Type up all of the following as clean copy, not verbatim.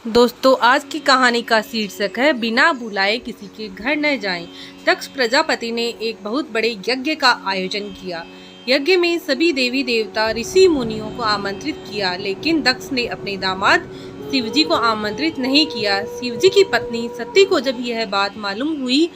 दोस्तों, आज की कहानी का शीर्षक है बिना बुलाए किसी के घर न जाएं। दक्ष प्रजापति ने एक बहुत बड़े यज्ञ का आयोजन किया। यज्ञ में सभी देवी देवता ऋषि मुनियों को आमंत्रित किया, लेकिन दक्ष ने अपने दामाद शिवजी को आमंत्रित नहीं किया। शिवजी की पत्नी सती को जब यह बात मालूम हुई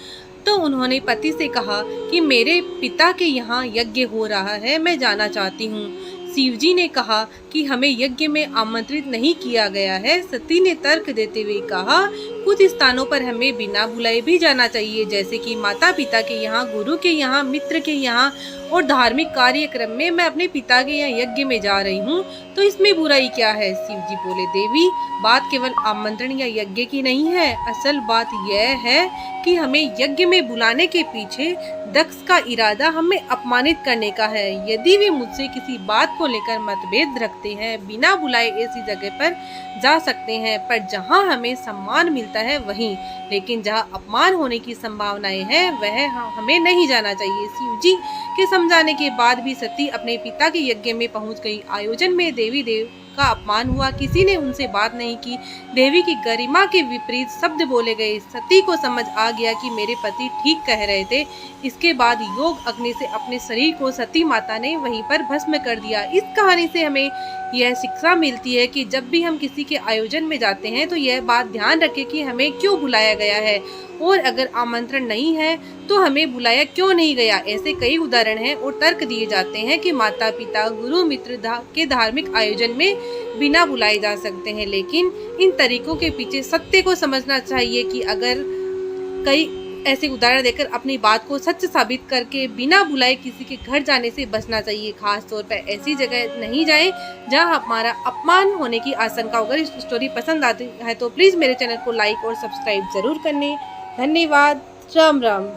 तो उन्होंने पति से कहा कि मेरे पिता के यहाँ यज्ञ हो रहा है, मैं जाना चाहती हूँ। शिवजी ने कहा कि हमें यज्ञ में आमंत्रित नहीं किया गया है। सती ने तर्क देते हुए कहा, कुछ स्थानों पर हमें बिना बुलाए भी जाना चाहिए, जैसे कि माता पिता के यहाँ, गुरु के यहाँ, मित्र के यहाँ और धार्मिक कार्यक्रम में। मैं अपने पिता के यहाँ यज्ञ में जा रही हूँ, तो इसमें बुराई क्या है? शिवजी बोले, देवी, बात केवल आमंत्रण या यज्ञ की नहीं है। असल बात यह है कि हमें यज्ञ में बुलाने के पीछे दक्ष का इरादा हमें अपमानित करने का है। यदि वे मुझसे किसी बात को लेकर मतभेद रखते हैं, बिना बुलाए ऐसी जगह पर जा सकते हैं, पर जहां हमें सम्मान मिलता है वहीं, लेकिन जहां अपमान होने की संभावनाएं हैं वह हमें नहीं जाना चाहिए। शिवजी के समझाने के बाद भी सती अपने पिता के यज्ञ में पहुंच गई। आयोजन में देवी देव का अपमान हुआ, किसी ने उनसे बात नहीं की। देवी की गरिमा के विपरीत शब्द बोले गए। सती को समझ आ गया कि मेरे पति ठीक कह रहे थे। इसके बाद योग अग्नि से अपने शरीर को सती माता ने वहीं पर भस्म कर दिया। इस कहानी से हमें यह शिक्षा मिलती है कि जब भी हम किसी के आयोजन में जाते हैं तो यह बात ध्यान रखें कि हमें क्यों बुलाया गया है, और अगर आमंत्रण नहीं है तो हमें बुलाया क्यों नहीं गया। ऐसे कई उदाहरण हैं और तर्क दिए जाते हैं कि माता पिता, गुरु, मित्र के धार्मिक आयोजन में बिना बुलाए जा सकते हैं, लेकिन इन तरीकों के पीछे सत्य को समझना चाहिए कि अगर कई ऐसे उदाहरण देकर अपनी बात को सच साबित करके बिना बुलाए किसी के घर जाने से बचना चाहिए। खास तौर पर ऐसी जगह नहीं जाएं जहां हमारा अपमान होने की आशंका। अगर इस स्टोरी पसंद आती है तो प्लीज़ मेरे चैनल को लाइक और सब्सक्राइब जरूर करने। धन्यवाद। राम राम।